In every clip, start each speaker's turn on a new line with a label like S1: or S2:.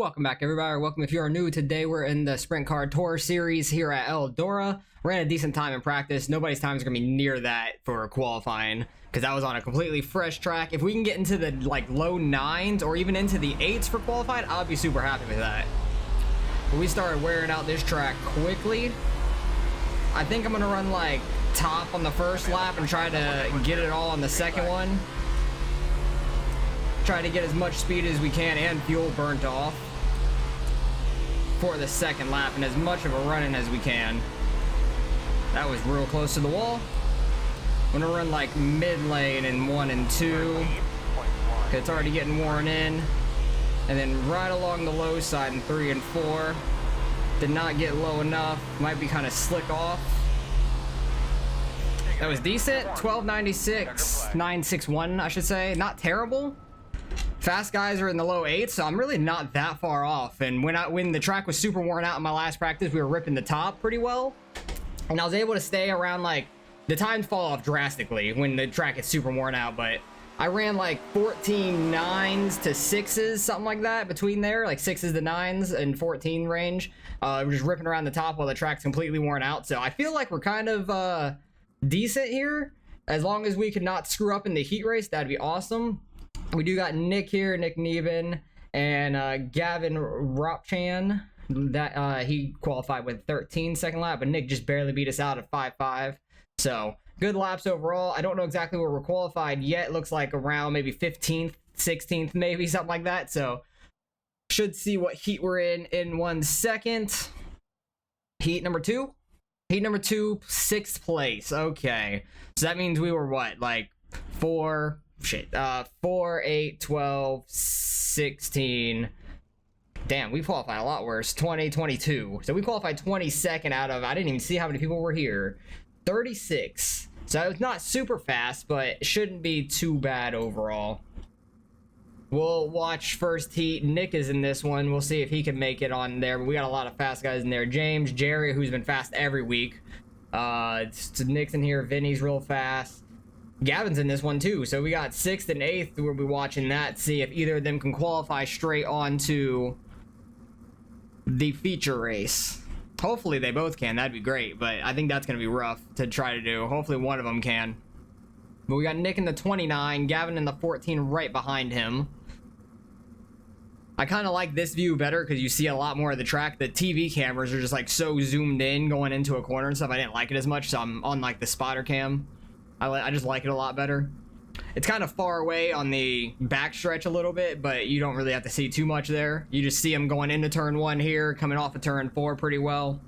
S1: Welcome back, everybody, or welcome if you are new. Today we're in the Sprint Car Tour series here at Eldora. Ran a decent time in practice. Nobody's time is going to be near that for qualifying because that was on a completely fresh track. If we can get into the low 9s or even into the 8s for qualifying, I'll be super happy with that. But we started wearing out this track quickly. I think I'm going to run like top on the first lap and try to get it all on the second one. Try to get as much speed as we can and fuel burnt off for the second lap and as much of a run-in as we can. That was real close to the wall. I'm gonna run like mid lane in 1 and 2. It's already getting worn in. And then right along the low side in 3 and 4. Did not get low enough. Might be kind of slick off. That was decent. 1296, 961, I should say. Not terrible. Fast guys are in the low 8s, so I'm really not that far off. And when the track was super worn out in my last practice, we were ripping the top pretty well. And I was able to stay around, like, the times fall off drastically when the track is super worn out, but I ran like 14 9s to 6s, something like that, between there, like 6s to 9s and 14 range. We're just ripping around the top while the track's completely worn out. So I feel like we're kind of decent here. As long as we could not screw up in the heat race, that'd be awesome. We do got Nick here, Nick Neven, and Gavin Ropchan. That he qualified with 13 second lap, but Nick just barely beat us out at 5.5. So good laps overall. I don't know exactly where we're qualified yet. It looks like around maybe 15th, 16th, maybe something like that. So should see what heat we're in 1 second. Heat number 2. Heat number 2, 6th place. Okay, so that means we were what, like 4, 8, 12, 16. Damn, we qualified a lot worse. 20, 22. So we qualified 22nd out of, I didn't even see how many people were here. 36. So it's not super fast, but it shouldn't be too bad overall. We'll watch first heat. Nick is in this one. We'll see if he can make it on there. But we got a lot of fast guys in there. James, Jerry, who's been fast every week. Nick's in here. Vinny's real fast. Gavin's in this one too, so we got 6th and 8th. We'll be watching that, see if either of them can qualify straight onto the feature race. Hopefully they both can, that'd be great, but I think that's gonna be rough to try to do. Hopefully one of them can. But we got Nick in the 29, Gavin in the 14 right behind him. I kind of like this view better because you see a lot more of the track. The TV cameras are just like so zoomed in going into a corner and stuff. I didn't like it as much, so I'm on like the spotter cam. I just like it a lot better. It's kind of far away on the back stretch a little bit, but you don't really have to see too much there. You just see them going into turn 1 here, coming off of turn 4 pretty well.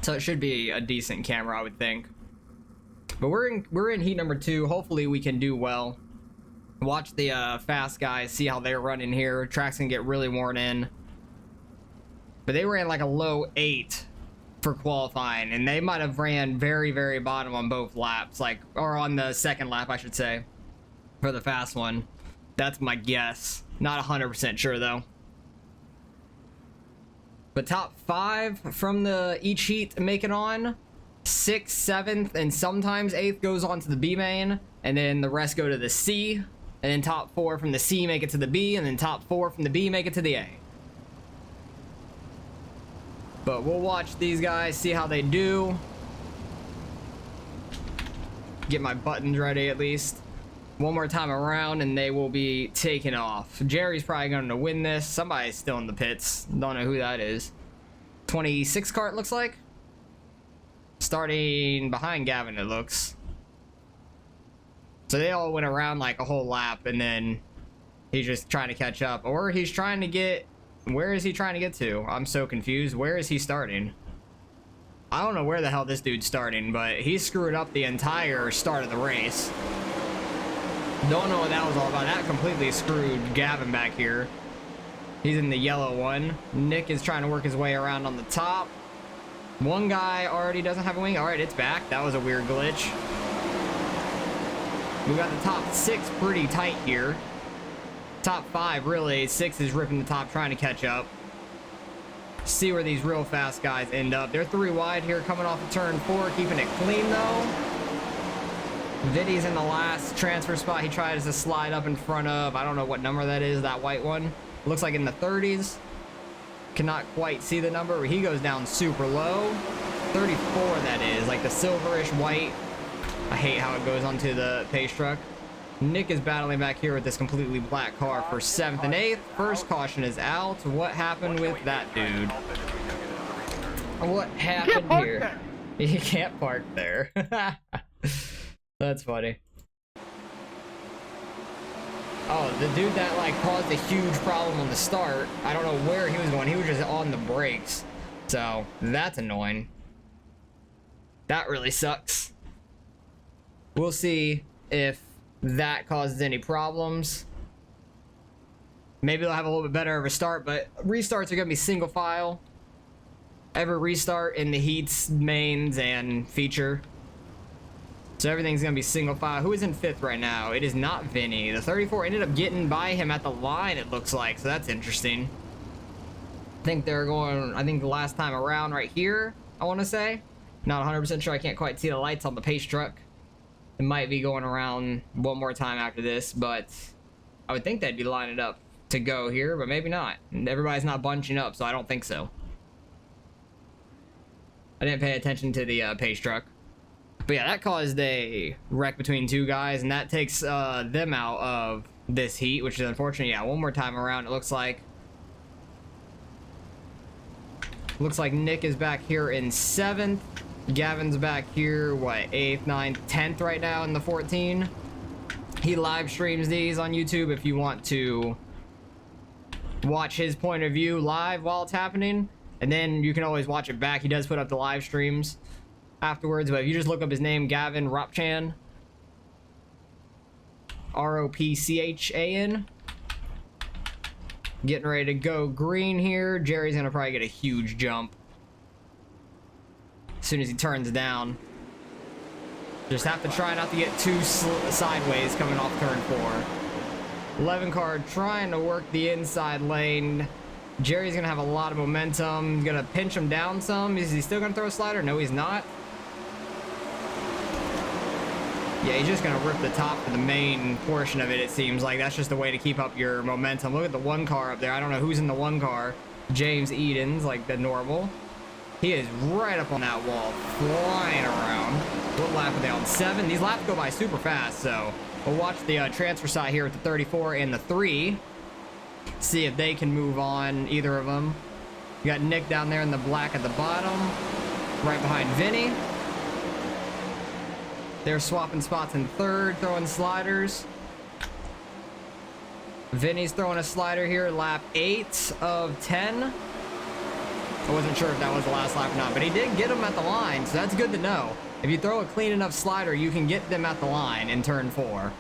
S1: So it should be a decent camera, I would think. But we're in heat number 2. Hopefully we can do well. Watch the fast guys, see how they're running here. Track's gonna get really worn in. But they ran like a low 8 for qualifying, and they might have ran very, very bottom on both laps, or on the second lap, I should say, for the fast one. That's my guess. Not 100% sure though. But top 5 from the each heat make it on. 6th, 7th, and sometimes 8th goes on to the B main, and then the rest go to the C, and then top 4 from the C make it to the B, and then top 4 from the B make it to the A. But we'll watch these guys, see how they do. Get my buttons ready at least. One more time around and they will be taken off. Jerry's probably going to win this. Somebody's still in the pits. Don't know who that is. 26 cart looks like. Starting behind Gavin, it looks. So they all went around like a whole lap and then he's just trying to catch up. Or he's trying to get... Where is he trying to get to? I'm so confused. Where is he starting? I don't know where the hell this dude's starting, but he screwed up the entire start of the race. Don't know what that was all about. That completely screwed Gavin back here. He's in the yellow one. Nick is trying to work his way around on the top. One guy already doesn't have a wing. All right, it's back. That was a weird glitch. We got the top 6 pretty tight here. Top 5 really. 6 is ripping the top, trying to catch up. See where these real fast guys end up. They're 3 wide here, coming off of turn 4, keeping it clean though. Viddy's in the last transfer spot. He tries to slide up in front of, I don't know what number that is, that white one. Looks like in the 30s. cannot quite see the number, but he goes down super low. 34, that is, like the silverish white. I hate how it goes onto the pace truck. Nick is battling back here with this completely black car for 7th and 8th. First caution is out. What happened with that dude? What happened here? You can't park there. That's funny. Oh, the dude that like caused a huge problem on the start, I don't know where he was going. He was just on the brakes. So that's annoying. That really sucks. We'll see if that causes any problems. Maybe they'll have a little bit better of a start, but restarts are going to be single file. Every restart in the heats, mains, and feature. So everything's going to be single file. Who is in 5th right now? It is not Vinny. The 34 ended up getting by him at the line, it looks like. So that's interesting. I think they're going, I think the last time around right here, I want to say. Not 100% sure. I can't quite see the lights on the pace truck. It might be going around one more time after this, but I would think they'd be lining up to go here, but maybe not. Everybody's not bunching up, so I don't think so. I didn't pay attention to the pace truck. But yeah, that caused a wreck between two guys, and that takes them out of this heat, which is unfortunate. Yeah, one more time around, it looks like. Looks like Nick is back here in 7th. Gavin's back here, what, 8th, 9th, 10th right now in the 14. He live streams these on YouTube if you want to watch his point of view live while it's happening. And then you can always watch it back. He does put up the live streams afterwards, but if you just look up his name, Gavin Ropchan, Ropchan, getting ready to go green here. Jerry's gonna probably get a huge jump as soon as he turns down. Just have to try not to get too sideways coming off turn 4. 11 car trying to work the inside lane. Jerry's gonna have a lot of momentum. He's gonna pinch him down some. Is he still gonna throw a slider? No, he's not. Yeah, he's just gonna rip the top for the main portion of it, it seems like. That's just the way to keep up your momentum. Look at the one car up there. I don't know who's in the one car. James Eden's, like the normal. He is right up on that wall, flying around. What lap are they on? 7? These laps go by super fast, so we'll watch the transfer side here with the 34 and the 3. See if they can move on, either of them. You got Nick down there in the black at the bottom, right behind Vinny. They're swapping spots in 3rd, throwing sliders. Vinny's throwing a slider here, lap 8 of 10. I wasn't sure if that was the last lap or not, but he did get them at the line, so that's good to know. If you throw a clean enough slider, you can get them at the line in turn 4.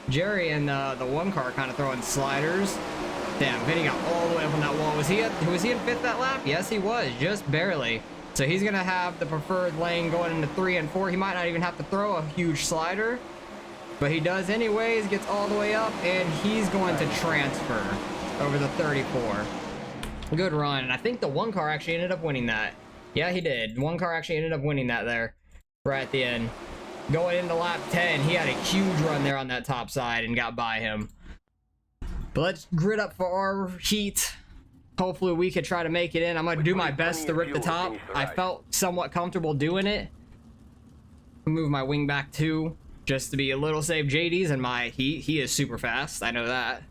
S1: Jerry and the one car kind of throwing sliders. Damn, Vinny got all the way up on that wall. Was he in 5th that lap? Yes, he was, just barely. So he's gonna have the preferred lane going into 3 and 4. He might not even have to throw a huge slider, but he does anyways, gets all the way up, and he's going to transfer over the 34. Good run, and I think the one car actually ended up winning that. Yeah, he did. One car actually ended up winning that there, right at the end. Going into lap 10, he had a huge run there on that top side and got by him. But let's grid up for our heat. Hopefully we could try to make it in. I'm gonna do my best to rip the top. I felt somewhat comfortable doing it. Move my wing back too, just to be a little safe. JD's in my heat. He is super fast, I know that.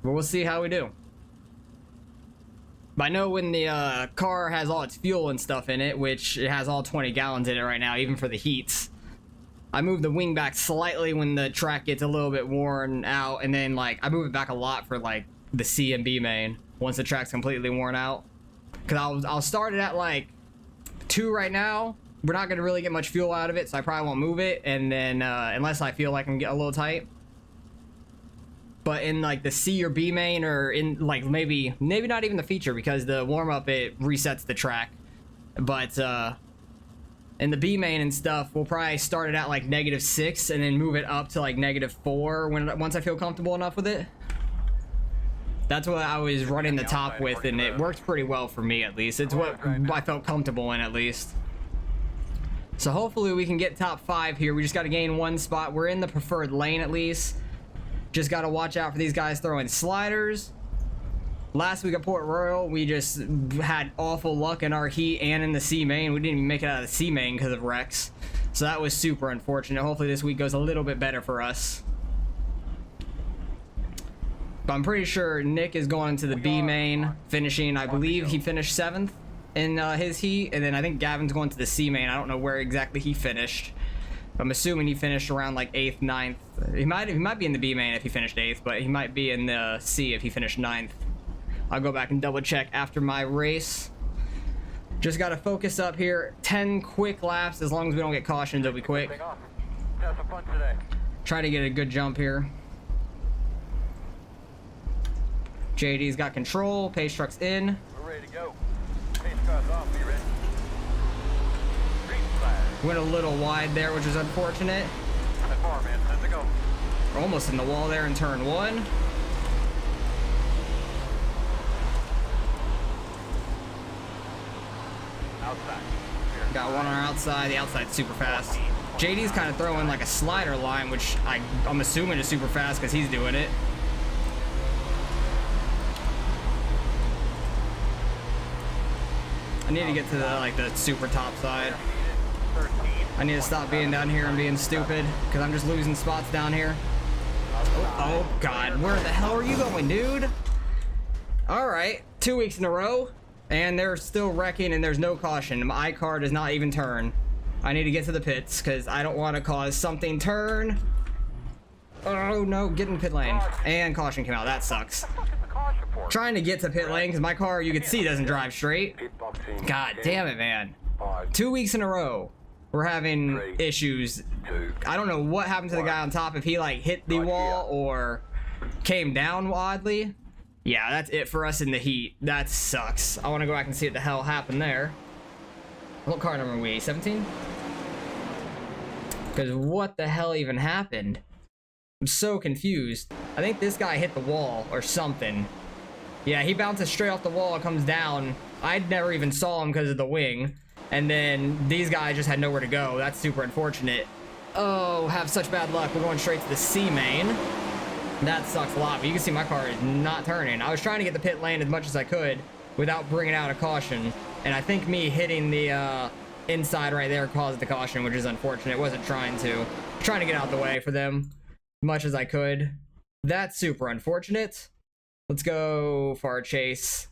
S1: But we'll see how we do. But I know when the car has all its fuel and stuff in it, which it has all 20 gallons in it right now, even for the heats. I move the wing back slightly when the track gets a little bit worn out, and then like I move it back a lot for like the C and B main once the track's completely worn out. Cause I'll start it at like 2 right now. We're not gonna really get much fuel out of it, so I probably won't move it, and then unless I feel like I'm getting a little tight. But in like the C or B main, or in like maybe not even the feature, because the warm-up it resets the track. But in the B main and stuff, we'll probably start it at like -6 and then move it up to like -4 once I feel comfortable enough with it. That's what I was running the top with, and it worked pretty well for me at least. It's what I felt comfortable in at least. So hopefully we can get top 5 here. We just got to gain 1 spot. We're in the preferred lane at least. Just got to watch out for these guys throwing sliders. Last week at Port Royal, we just had awful luck in our heat and in the C main. We didn't even make it out of the C main because of wrecks. So that was super unfortunate. Hopefully this week goes a little bit better for us. But I'm pretty sure Nick is going to the B main, finishing, I believe he finished 7th in his heat. And then I think Gavin's going to the C main. I don't know where exactly he finished. I'm assuming he finished around like 8th, 9th. He might be in the B main if he finished 8th, but he might be in the C if he finished 9th. I'll go back and double check after my race. Just got to focus up here. 10 quick laps. As long as we don't get cautioned, it'll be quick. Try to get a good jump here. JD's got control. Pace truck's in.
S2: We're ready to go. Pace car's off. Be ready.
S1: Went a little wide there, which is unfortunate.
S2: That far, man. Time to go.
S1: We're almost in the wall there in turn 1.
S2: Outside.
S1: Got one on our outside. The outside's super fast. JD's kind of throwing like a slider line, which I'm assuming is super fast because he's doing it. I need to get to the super top side. I need to stop being down here and being stupid because I'm just losing spots down here. Oh God, where the hell are you going, dude? All right, 2 weeks in a row. And they're still wrecking and there's no caution. My car does not even turn. I need to get to the pits because I don't want to cause something turn. Oh no, get in pit lane. And caution came out. That sucks. Trying to get to pit lane because my car, you can see, doesn't drive straight. God damn it, man. 2 weeks in a row. We're having issues. I don't know what happened to the guy on top. If he like hit the wall or came down oddly. Yeah, that's it for us in the heat. That sucks. I want to go back and see what the hell happened there. What car number are we? 17? Because what the hell even happened? I'm so confused. I think this guy hit the wall or something. Yeah, he bounces straight off the wall, comes down. I never even saw him because of the wing. And then these guys just had nowhere to go. That's super unfortunate. Oh, have such bad luck. We're going straight to the C main. That sucks a lot, but you can see my car is not turning. I was trying to get the pit lane as much as I could without bringing out a caution. And I think me hitting the inside right there caused the caution, which is unfortunate. Wasn't trying to. Trying to get out the way for them as much as I could. That's super unfortunate. Let's go for our chase.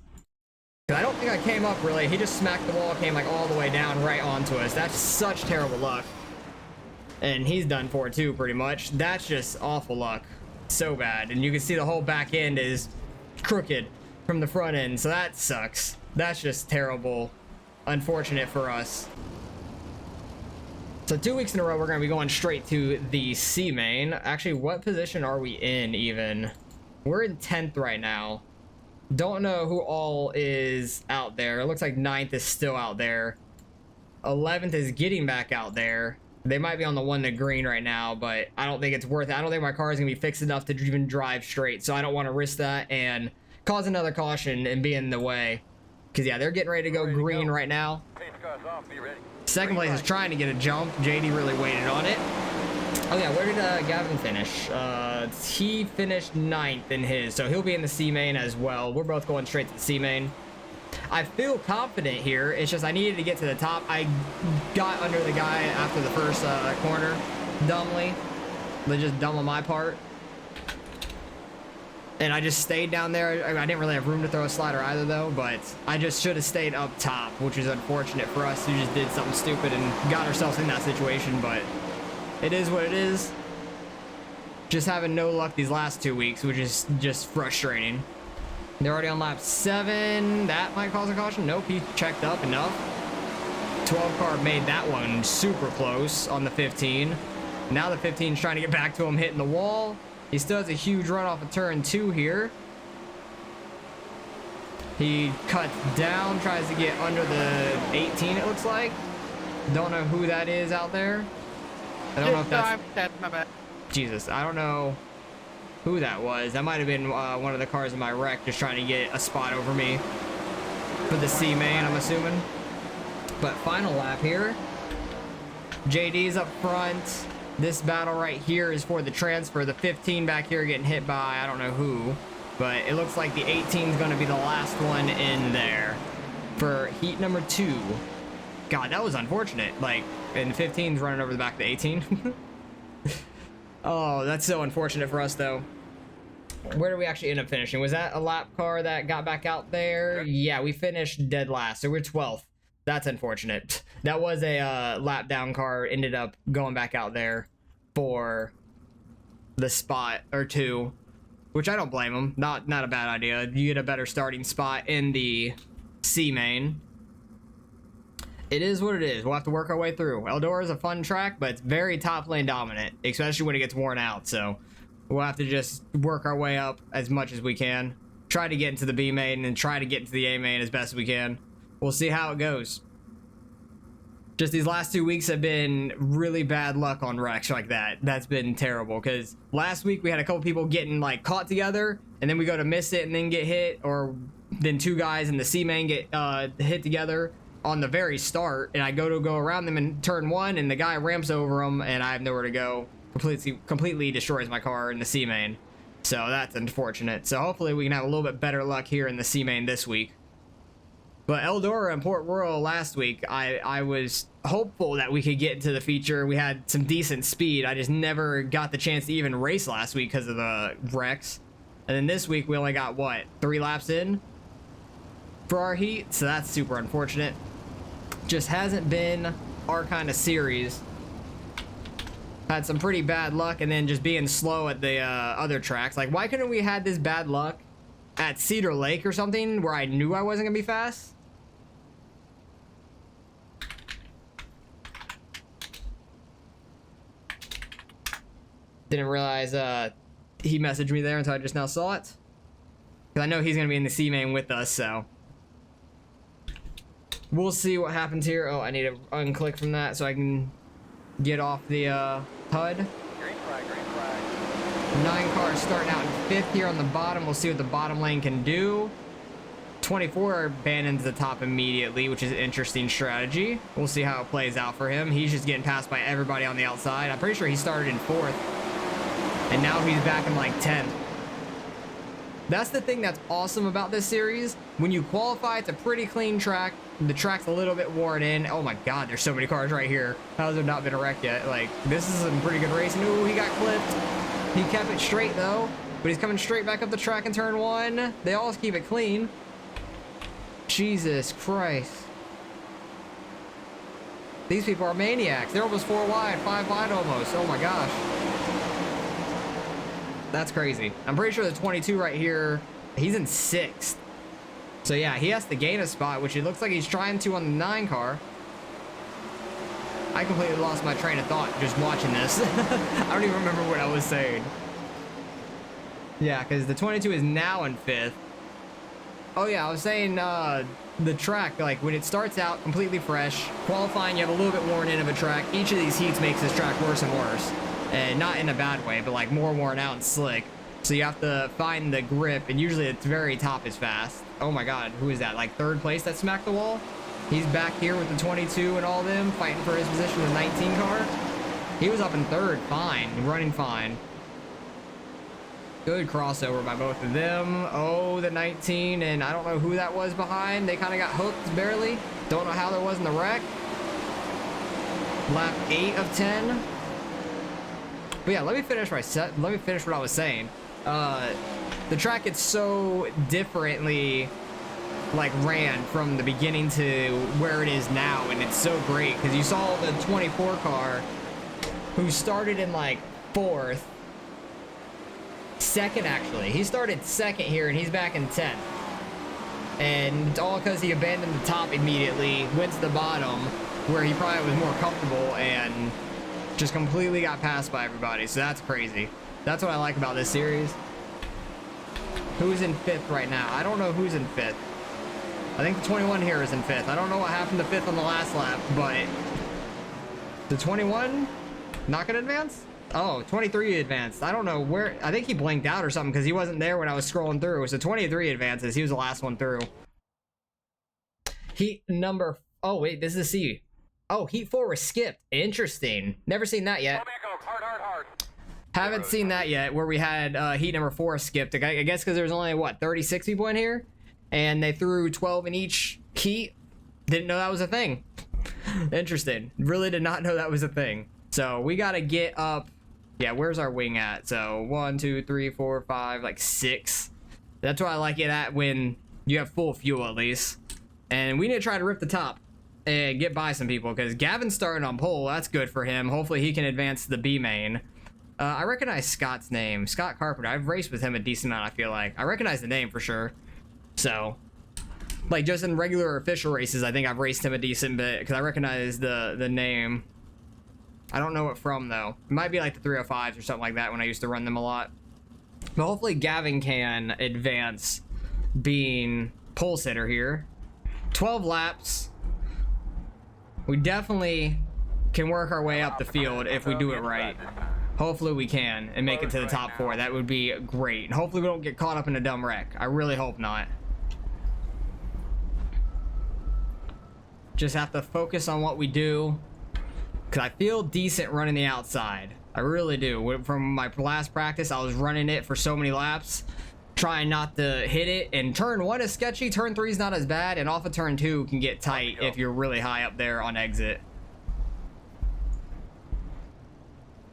S1: Cause I don't think I came up really. He just smacked the wall, came like all the way down right onto us. That's such terrible luck. And he's done for it too, pretty much. That's just awful luck. So bad. And you can see the whole back end is crooked from the front end, so that sucks. That's just terrible. Unfortunate for us. So 2 weeks in a row we're going to be going straight to the C main. Actually, what position are we in even? We're in 10th right now. Don't know who all is out there. It looks like 9th is still out there. 11th is getting back out there. They might be on the 1 to green right now, but I don't think it's worth it. I don't think my car is going to be fixed enough to even drive straight, so I don't want to risk that and cause another caution and be in the way. Because, yeah, they're getting ready to go green right now. Second place is trying to get a jump. JD really waited on it. Oh, yeah, where did Gavin finish? He finished 9th in his, so he'll be in the C main as well. We're both going straight to the C main. I feel confident here. It's just I needed to get to the top. I got under the guy after the first corner dumbly. Just dumb on my part. And I just stayed down there. I didn't really have room to throw a slider either though, but I just should have stayed up top, which is unfortunate for us who just did something stupid and got ourselves in that situation, but it is what it is. Just having no luck these last 2 weeks, which is just frustrating. They're already on lap 7. That might cause a caution. Nope, he checked up enough. 12 car made that one super close on the 15. Now the 15 is trying to get back to him, hitting the wall. He still has a huge run off of turn 2 here. He cuts down, tries to get under the 18, it looks like. Don't know who that is out there. I don't know if that's
S3: my bad.
S1: Jesus, I don't know who that was. That might have been one of the cars in my wreck just trying to get a spot over me for the C main, I'm assuming. But final lap here. JD's up front. This battle right here is for the transfer. The 15 back here getting hit by I don't know who, but it looks like the 18 is going to be the last one in there for heat number 2. God, that was unfortunate. Like, and 15's running over the back of the 18. Oh, that's so unfortunate for us, though. Where did we actually end up finishing? Was that a lap car that got back out there? Yeah, we finished dead last, so we're 12th. That's unfortunate. That was a lap down car, ended up going back out there for the spot or 2, which I don't blame him. Not a bad idea. You get a better starting spot in the C main. It is what it is. We'll have to work our way through. Eldora is a fun track, but it's very top lane dominant, especially when it gets worn out. So we'll have to just work our way up as much as we can. Try to get into the B main and try to get into the A main as best as we can. We'll see how it goes. Just these last 2 weeks have been really bad luck on wrecks like that. That's been terrible because last week we had a couple people getting like caught together and then we go to miss it and then get hit, or then 2 guys in the C main get hit together on the very start, and I go around them in turn 1 and the guy ramps over them and I have nowhere to go. Completely destroys my car in the C main. So that's unfortunate. So hopefully we can have a little bit better luck here in the C main this week. But Eldora and Port Royal last week, I was hopeful that we could get into the feature. We had some decent speed. I just never got the chance to even race last week because of the wrecks. And then this week we only got, what, 3 laps in for our heat? So that's super unfortunate. Just hasn't been our kind of series. Had some pretty bad luck and then just being slow at the other tracks. Like, why couldn't we had this bad luck at Cedar Lake or something where I knew I wasn't gonna be fast? Didn't realize he messaged me there until I just now saw it. Because I know he's gonna be in the C main with us, so we'll see what happens here. Oh, I need to unclick from that so I can get off the HUD.
S2: Green flag, green flag.
S1: 9 cars starting out in 5th here on the bottom. We'll see what the bottom lane can do. 24 abandons the top immediately, which is an interesting strategy. We'll see how it plays out for him. He's just getting passed by everybody on the outside. I'm pretty sure he started in 4th, and now he's back in like 10th. That's the thing that's awesome about this series. When you qualify, it's a pretty clean track. The track's a little bit worn in. Oh my god, there's so many cars right here. How has there not been a wreck yet? Like, this is some pretty good racing. Ooh, he got clipped. He kept it straight though, but he's coming straight back up the track in turn 1. They always keep it clean. Jesus Christ. These people are maniacs. They're almost 4 wide, 5 wide almost. Oh my gosh. That's crazy. I'm pretty sure the 22 right here, he's in 6th. So yeah, he has to gain a spot, which it looks like he's trying to on the 9 car. I completely lost my train of thought just watching this. I don't even remember what I was saying. Yeah, because the 22 is now in 5th. Oh yeah, I was saying the track, like when it starts out completely fresh, qualifying, you have a little bit worn in of a track. Each of these heats makes this track worse and worse. And not in a bad way, but like more worn out and slick. So you have to find the grip, and usually it's very top is fast. Oh my god, who is that? Like 3rd place that smacked the wall? He's back here with the 22 and all them, fighting for his position with the 19 car. He was up in 3rd, fine, running fine. Good crossover by both of them. Oh, the 19, and I don't know who that was behind. They kind of got hooked, barely. Don't know how there was in the wreck. Lap 8 of 10. But yeah, let me finish what I was saying. The track gets so differently like ran from the beginning to where it is now, and it's so great because you saw the 24 car who started in like 4th, 2nd actually. He started 2nd here and he's back in 10th. And it's all because he abandoned the top immediately, went to the bottom where he probably was more comfortable and just completely got passed by everybody. So that's crazy. That's what I like about this series. Who's in 5th right now? I don't know who's in 5th. I think the 21 here is in 5th. I don't know what happened to 5th on the last lap, but the 21 not gonna advance? Oh, 23 advanced. I don't know where. I think he blinked out or something because he wasn't there when I was scrolling through. So 23 advances. He was the last one through. Heat number. Oh wait, this is C. Oh, heat 4 was skipped. Interesting. Never seen that yet.
S2: Hard.
S1: Haven't seen that yet, where we had heat number 4 skipped. I guess because there's only, what, 36 people in here? And they threw 12 in each heat. Didn't know that was a thing. Interesting. Really did not know that was a thing. So we got to get up. Yeah, where's our wing at? So 1, 2, 3, 4, 5, like 6. That's why I like it at when you have full fuel at least. And we need to try to rip the top and get by some people, because Gavin's starting on pole. That's good for him. Hopefully he can advance to the B main. I recognize Scott's name. Scott Carpenter. I've raced with him a decent amount, I feel like. I recognize the name for sure. So, like, just in regular official races, I think I've raced him a decent bit, because I recognize the name. I don't know it from, though. It might be like the 305s or something like that when I used to run them a lot. But hopefully Gavin can advance being pole sitter here. 12 laps. We definitely can work our way up the field if we do it right. Hopefully we can and make it to the top 4. That would be great. And hopefully we don't get caught up in a dumb wreck. I really hope not. Just have to focus on what we do, because I feel decent running the outside. I really do. From my last practice, I was running it for so many laps, trying not to hit it. And turn 1 is sketchy, turn 3 is not as bad, and off of turn 2 can get tight if you're really high up there on exit.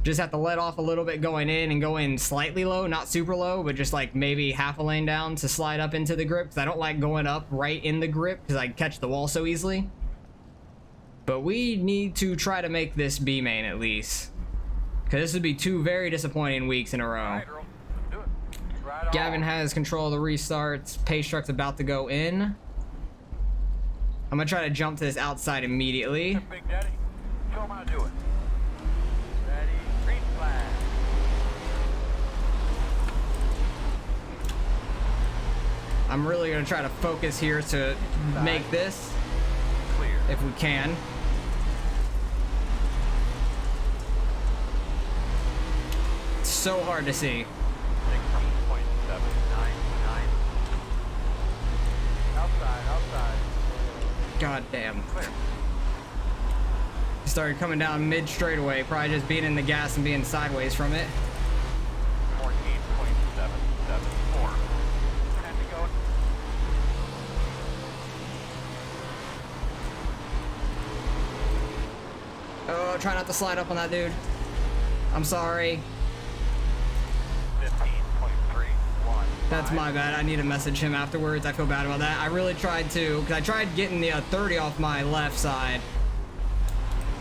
S1: Just have to let off a little bit going in and go in slightly low, not super low, but just like maybe half a lane down to slide up into the grip, because I don't like going up right in the grip because I catch the wall so easily. But we need to try to make this B main at least, because this would be 2 very disappointing weeks in a row. Gavin has control of the restarts. Pace truck's about to go in. I'm gonna try to jump to this outside immediately.
S2: Big Daddy, show him how to do it. Ready, green flag.
S1: I'm really gonna try to focus here to make this,
S2: Clear.
S1: if we can. It's so hard to see.
S2: 16.799. Outside.
S1: God damn.
S2: Clear.
S1: Started coming down mid straightaway, probably just being in the gas and being sideways from it.
S2: 14.774. 10 to go.
S1: Oh, try not to slide up on that dude. I'm sorry.
S2: 15.31.
S1: That's my bad. I need to message him afterwards. I feel bad about that. I really tried to, because I tried getting the 30 off my left side.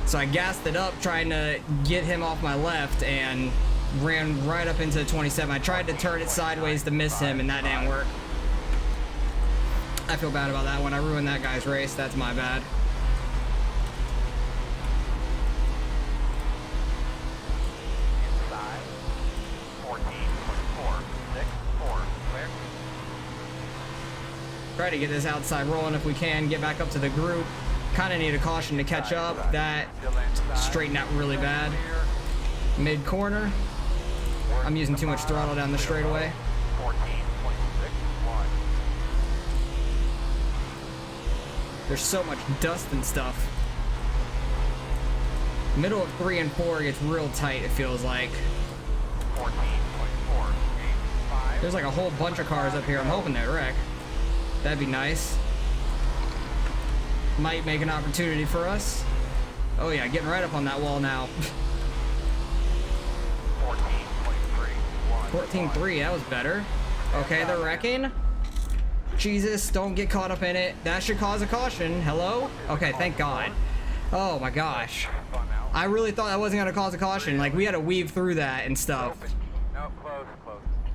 S1: So I gassed it up trying to get him off my left and ran right up into the 27. I tried to turn it sideways to miss him, and that didn't work. I feel bad about that one. I ruined that guy's race. That's my bad.
S2: Inside. 14.464. Clear.
S1: Try to get this outside rolling if we can. Get back up to the group. Kind of need a caution to catch up. That straightened out really bad. Mid corner. I'm using too much throttle down the straightaway.
S2: 14.61.
S1: There's so much dust and stuff. Middle of 3 and 4 gets real tight, it feels like.
S2: 14.485.
S1: There's like a whole bunch of cars up here. I'm hoping they wreck. That'd be nice. Might make an opportunity for us. Oh yeah, getting right up on that wall now.
S2: 14.3.
S1: 14.3, that was better. Okay, they're wrecking. Jesus, don't get caught up in it. That should cause a caution. Hello? Okay, thank God. Oh my gosh. I really thought that wasn't gonna cause a caution. Like, we had to weave through that and stuff.
S2: No, close.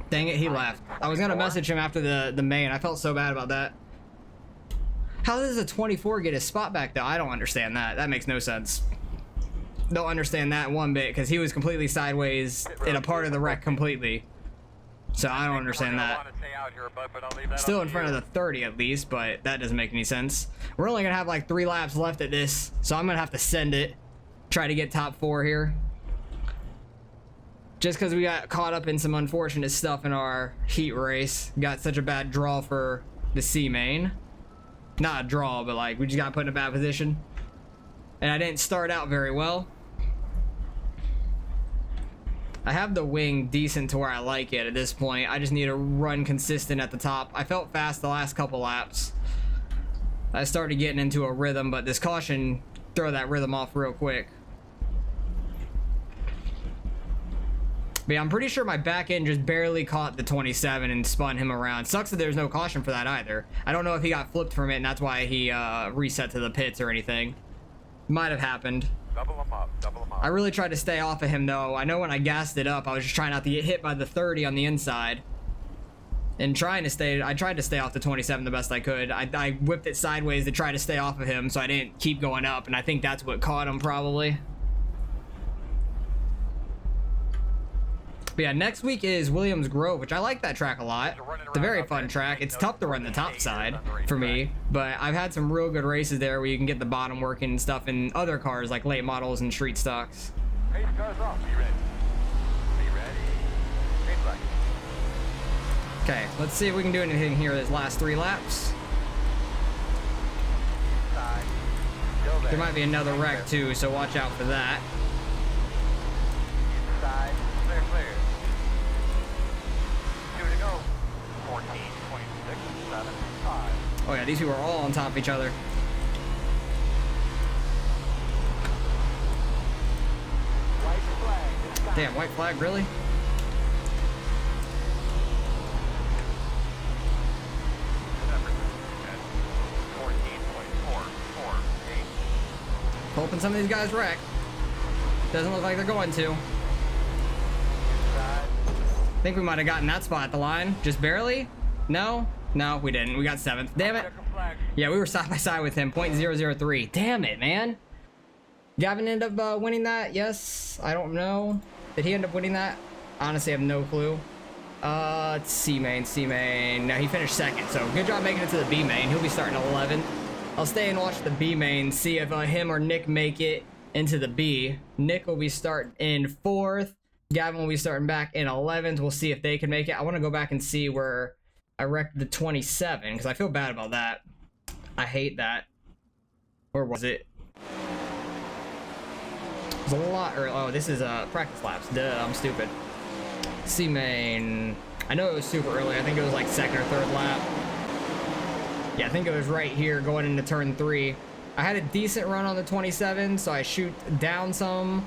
S1: Dang it, he left. I was gonna message him after the main. I felt so bad about that. How does a 24 get his spot back though? I don't understand that. That makes no sense. Don't understand that one bit, because he was completely sideways in a part of the wreck completely. So I don't understand that. Still in front of the 30 at least, but that doesn't make any sense. We're only gonna have like 3 laps left at this, so I'm gonna have to send it. Try to get top 4 here. Just because we got caught up in some unfortunate stuff in our heat race. Got such a bad draw for the C main. Not a draw, but like we just got put in a bad position. And I didn't start out very well. I have the wing decent to where I like it at this point. I just need to run consistent at the top. I felt fast the last couple laps. I started getting into a rhythm, but this caution throw that rhythm off real quick. But yeah, I'm pretty sure my back end just barely caught the 27 and spun him around. Sucks that there's no caution for that either. I don't know if he got flipped from it and that's why he reset to the pits or anything. Might have happened.
S2: Double him up, double him up.
S1: I really tried to stay off of him though. I know when I gassed it up, I was just trying not to get hit by the 30 on the inside. And I tried to stay off the 27 the best I could. I whipped it sideways to try to stay off of him so I didn't keep going up, and I think that's what caught him probably. But yeah, next week is Williams Grove, which I like that track a lot. It's a very fun track. It's tough to run the top side for me, but I've had some real good races there where you can get the bottom working and stuff in other cars like late models and street stocks.
S2: Hey, cars off. Be ready. Be ready. Green flag.
S1: Okay, let's see if we can do anything here this last 3 laps.
S2: Side. Still there.
S1: There might be another wreck too, so watch out for that.
S2: Inside. Clear, clear. 2 to go. 14, 26, 7, 5.
S1: Oh yeah, these two are all on top of each other.
S2: White flag. Inside.
S1: Damn, white flag, really?
S2: Remember, at 14.448.
S1: Hoping some of these guys wreck. Doesn't look like they're going to.
S2: Inside.
S1: I think we might have gotten that spot at the line. Just barely? No? No, we didn't. We got 7th. Damn it.
S2: Check a flag.
S1: Yeah, we were side by side with him. 0.003. Damn it, man. Gavin ended up winning that? Yes. I don't know. Did he end up winning that? Honestly, I have no clue. It's C main. No, he finished 2nd. So good job making it to the B main. He'll be starting 11th. I'll stay and watch the B main, see if him or Nick make it into the B. Nick will be starting in 4th. Gavin will be starting back in 11th. We'll see if they can make it. I want to go back and see where I wrecked the 27 because I feel bad about that. I hate that. Where was it? It was a lot early. Oh, this is practice laps. Duh, I'm stupid. C main. I know it was super early. I think it was like 2nd or 3rd lap. Yeah, I think it was right here going into turn 3. I had a decent run on the 27, so I shoot down some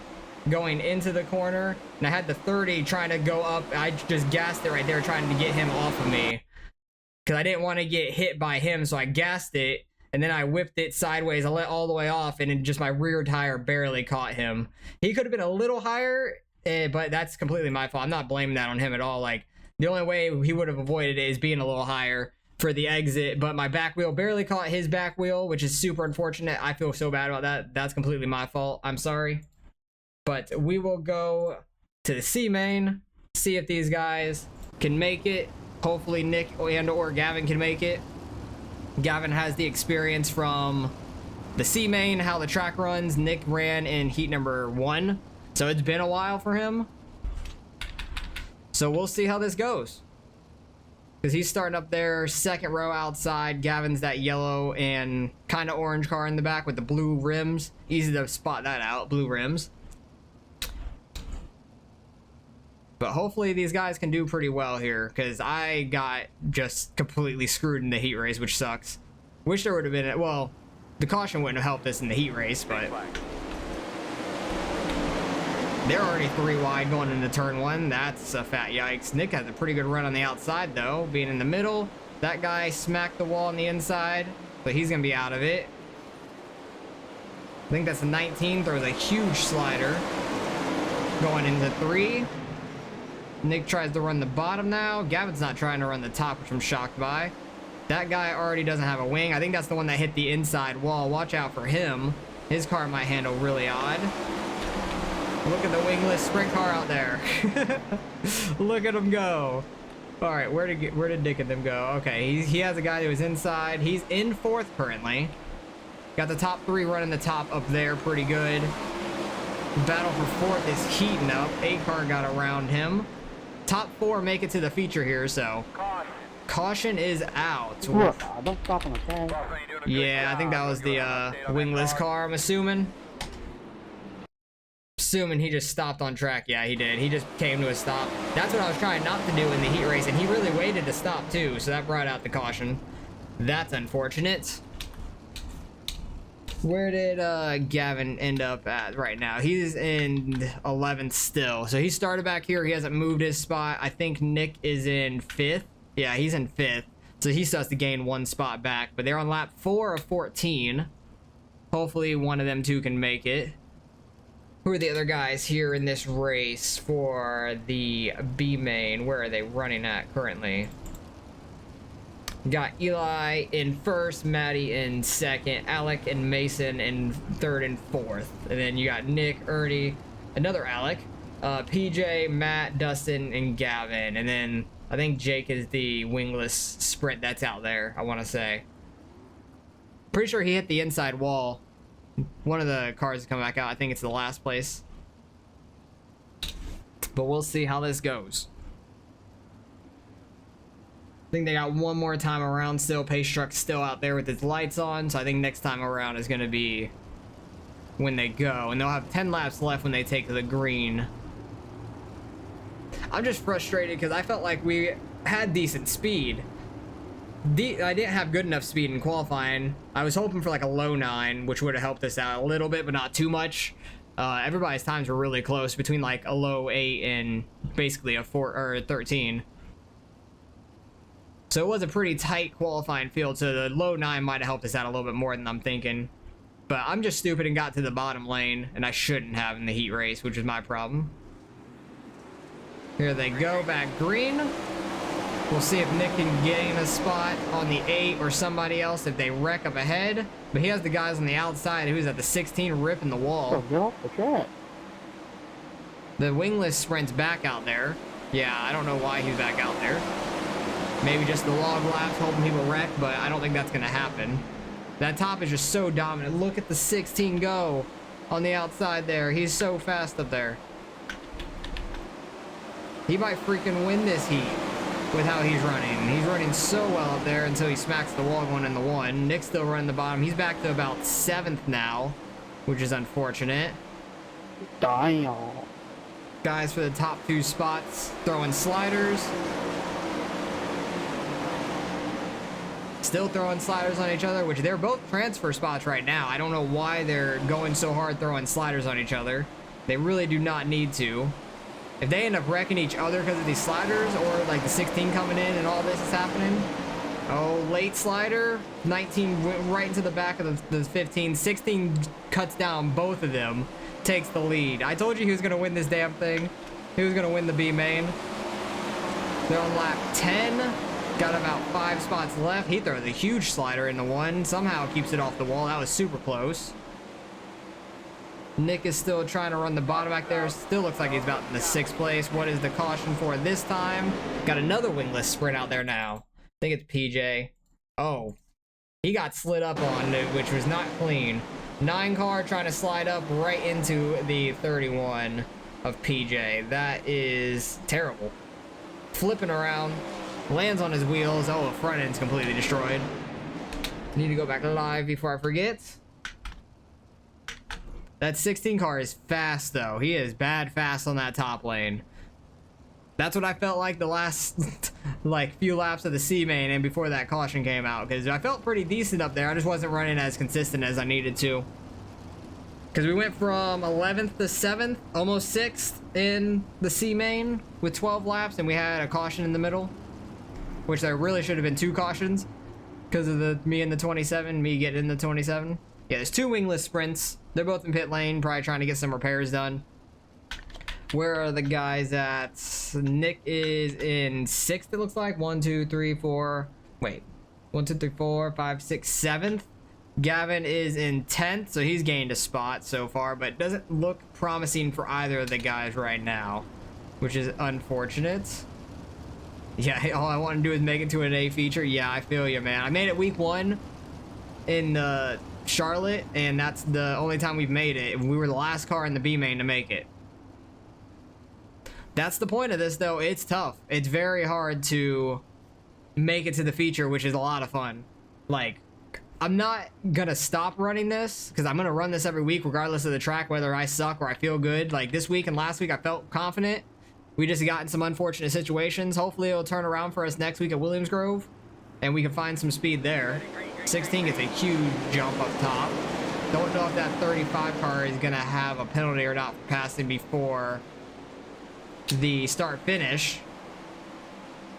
S1: going into the corner, and I had the 30 trying to go up. I just gassed it right there trying to get him off of me because I didn't want to get hit by him, so I gassed it, and then I whipped it sideways. I let all the way off, and just my rear tire barely caught him. He could have been a little higher, but that's completely my fault. I'm not blaming that on him at all. Like, the only way he would have avoided it is being a little higher for the exit, but my back wheel barely caught his back wheel, which is super unfortunate. I feel so bad about that. That's completely my fault. I'm sorry. But we will go to the C main, see if these guys can make it. Hopefully Nick and or Gavin can make it. Gavin has the experience from the C main, how the track runs. Nick ran in heat number 1, so it's been a while for him. So we'll see how this goes. Because he's starting up there, 2nd row outside. Gavin's that yellow and kind of orange car in the back with the blue rims. Easy to spot that out, blue rims. But hopefully these guys can do pretty well here, because I got just completely screwed in the heat race, which sucks. Wish there would have been, well, the caution wouldn't have helped us in the heat race, but they're already 3 wide going into turn 1. That's a fat yikes. Nick has a pretty good run on the outside, though, being in the middle. That guy smacked the wall on the inside, but he's going to be out of it. I think that's the 19. Throws a huge slider going into 3. Nick tries to run the bottom now. Gavin's not trying to run the top, which I'm shocked by. That guy already doesn't have a wing. I think that's the one that hit the inside wall. Watch out for him. His car might handle really odd. Look at the wingless sprint car out there. Look at him go. All right, where did Nick and them go? Okay, he has a guy who is inside. He's in 4th currently. Got the top 3 running the top up there pretty good. Battle for 4th is heating up. 8 car got around him. Top 4 make it to the feature here, so caution is out. Yeah, I think that was the wingless car, I'm assuming. Assuming he just stopped on track. Yeah, he did. He just came to a stop. That's what I was trying not to do in the heat race, and he really waited to stop too, so that brought out the caution. That's unfortunate. Where did Gavin end up at right now? He's in 11th still. So he started back here. He hasn't moved his spot. I think Nick is in 5th. Yeah, he's in 5th. So he still has to gain 1 spot back. But they're on lap 4 of 14. Hopefully one of them two can make it. Who are the other guys here in this race for the B main? Where are they running at currently? Got Eli in 1st, Maddie in 2nd, Alec and Mason in 3rd and 4th. And then you got Nick, Ernie, another Alec, PJ, Matt, Dustin, and Gavin. And then I think Jake is the wingless sprint that's out there, I want to say. Pretty sure he hit the inside wall. One of the cars to come back out. I think it's the last place. But we'll see how this goes. I think they got one more time around still. Pace truck's still out there with its lights on, so I think next time around is going to be when they go. And they'll have 10 laps left when they take the green. I'm just frustrated because I felt like we had decent speed. I didn't have good enough speed in qualifying. I was hoping for like a low 9, which would have helped us out a little bit, but not too much. Everybody's times were really close, between like a low 8 and basically a 4 or a 13. So it was a pretty tight qualifying field, so the low 9 might have helped us out a little bit more than I'm thinking. But I'm just stupid and got to the bottom lane, and I shouldn't have in the heat race, which is my problem. Here they go, back green. We'll see if Nick can gain a spot on the 8 or somebody else if they wreck up ahead. But he has the guys on the outside who's at the 16 ripping the wall.
S3: Get off the track.
S1: The wingless sprint's back out there. Yeah, I don't know why he's back out there. Maybe just the log laps hoping people wreck, but I don't think that's going to happen. That top is just so dominant. Look at the 16 go on the outside there. He's so fast up there. He might freaking win this heat with how he's running. He's running so well up there until he smacks the wall going in the 1. Nick's still running the bottom. He's back to about 7th now, which is unfortunate.
S3: Damn.
S1: Guys for the top 2 spots throwing sliders. Still throwing sliders on each other, which they're both transfer spots right now. I don't know why they're going so hard throwing sliders on each other. They really do not need to. If they end up wrecking each other because of these sliders, or like the 16 coming in and all this is happening. Oh, late slider. 19 went right into the back of the 15. 16 cuts down both of them. Takes the lead. I told you he was going to win this damn thing. He was going to win the B main. They're on lap 10. Got about 5 spots left. He throws a huge slider in the 1. Somehow keeps it off the wall. That was super close. Nick is still trying to run the bottom back there. Still looks like he's about in the 6th place. What is the caution for this time? Got another wingless sprint out there now. I think it's PJ. Oh, he got slid up on, which was not clean. 9 car trying to slide up right into the 31 of PJ. That is terrible. Flipping around. Lands on his wheels. Oh, the front end's completely destroyed. Need to go back live before I forget. That 16 car is fast, though. He is bad fast on that top lane. That's what I felt like the last, like, few laps of the C main and before that caution came out. Because I felt pretty decent up there. I just wasn't running as consistent as I needed to. Because we went from 11th to 7th, almost 6th in the C main with 12 laps. And we had a caution in the middle. Which there really should have been 2 cautions. Because of me in the 27, me getting in the 27. Yeah, there's 2 wingless sprints. They're both in pit lane, probably trying to get some repairs done. Where are the guys at? Nick is in 6th, it looks like. 1, 2, 3, 4. Wait. 1, 2, 3, 4, 5, 6, 7th. Gavin is in 10th, so he's gained a spot so far, but doesn't look promising for either of the guys right now, which is unfortunate. Yeah, all I want to do is make it to an A feature. Yeah, I feel you, man. I made it week 1 in Charlotte, and that's the only time we've made it. We were the last car in the B main to make it. That's the point of this, though. It's tough. It's very hard to make it to the feature, which is a lot of fun. Like, I'm not gonna stop running this because I'm gonna run this every week regardless of the track, whether I suck or I feel good. Like this week and last week I felt confident. We just got in some unfortunate situations. Hopefully it'll turn around for us next week at Williams Grove and we can find some speed there. 16 gets a huge jump up top. Don't know if that 35 car is gonna have a penalty or not for passing before the start finish.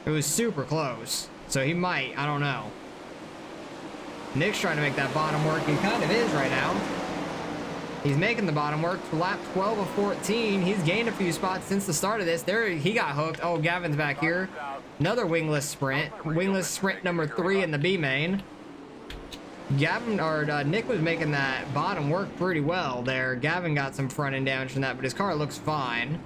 S1: It was super close, so he might, I don't know. Nick's trying to make that bottom work. He kind of is right now. He's making the bottom work for lap 12 of 14. He's gained a few spots since the start of this. There, he got hooked. Oh, Gavin's back here. Another wingless sprint. Wingless sprint number 3 in the B main. Gavin, or Nick was making that bottom work pretty well there. Gavin got some front end damage from that, but his car looks fine.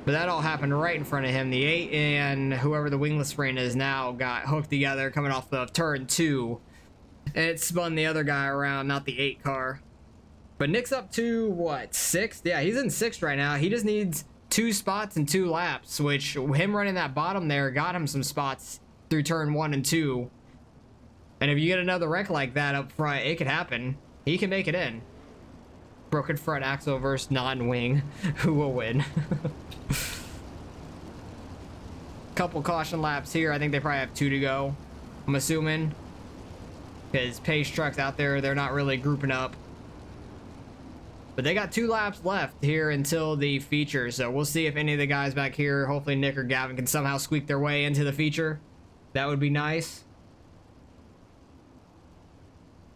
S1: But that all happened right in front of him. The 8 and whoever the wingless sprint is now got hooked together coming off of turn 2. And it spun the other guy around, not the 8 car. But Nick's up to, what, 6th? Yeah, he's in 6th right now. He just needs 2 spots and 2 laps, which him running that bottom there got him some spots through turn 1 and 2. And if you get another wreck like that up front, it could happen. He can make it in. Broken front axle versus non-wing. Who will win? Couple caution laps here. I think they probably have 2 to go, I'm assuming. Because pace trucks out there, they're not really grouping up. But they got 2 laps left here until the feature. So we'll see if any of the guys back here, hopefully Nick or Gavin, can somehow squeak their way into the feature. That would be nice.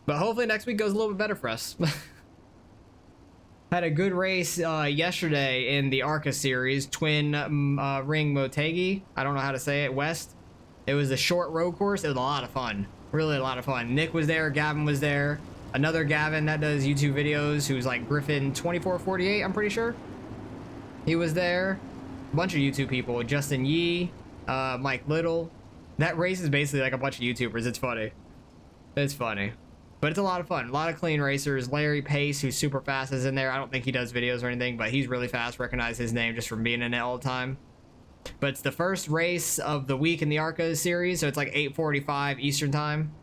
S1: But hopefully next week goes a little bit better for us. Had a good race yesterday in the ARCA series, Twin Ring Motegi. I don't know how to say it, West. It was a short road course. It was a lot of fun. Really a lot of fun. Nick was there, Gavin was there. Another Gavin that does YouTube videos, who's like Griffin 2448, I'm pretty sure. He was there. A bunch of YouTube people. Justin Yee, Mike Little. That race is basically like a bunch of YouTubers. It's funny. It's funny. But it's a lot of fun. A lot of clean racers. Larry Pace, who's super fast, is in there. I don't think he does videos or anything, but he's really fast. Recognize his name just from being in it all the time. But it's the first race of the week in the ARCA series, so it's like 8:45 Eastern time.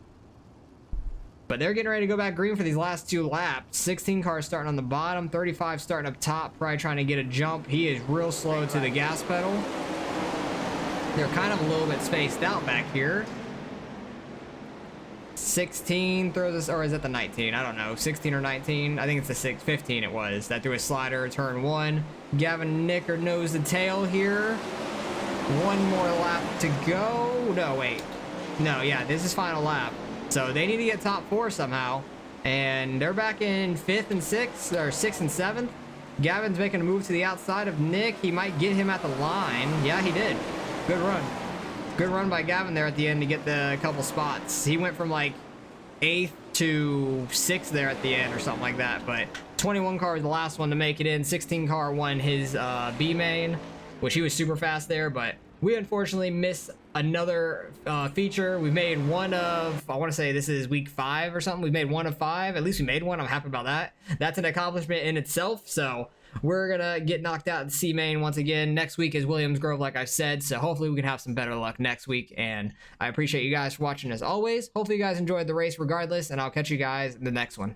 S1: But they're getting ready to go back green for these last 2 laps. 16 cars starting on the bottom, 35 starting up top, probably trying to get a jump. He is real slow to the gas pedal. They're kind of a little bit spaced out back here. 16 throws us, or is it the 19? I don't know, 16 or 19. I think it's the 15 it was. That threw a slider, turn 1. Gavin and Nick are nose to tail here. 1 more lap to go. No, wait. No, yeah, this is final lap. So they need to get top 4 somehow. And they're back in 5th and 6th, or 6th and 7th. Gavin's making a move to the outside of Nick. He might get him at the line. Yeah, he did. Good run. Good run by Gavin there at the end to get the couple spots. He went from like 8th to 6th there at the end or something like that. But 21 car was the last one to make it in. 16 car won his B main, which he was super fast there. But we unfortunately missed another feature. We made one of, I want to say this is week 5 or something. We made 1 of 5. At least we made one. I'm happy about that. That's an accomplishment in itself. So we're gonna get knocked out in C main once again. Next week is Williams Grove, like I said, so hopefully we can have some better luck next week. And I appreciate you guys for watching as always. Hopefully you guys enjoyed the race regardless, and I'll catch you guys in the next one.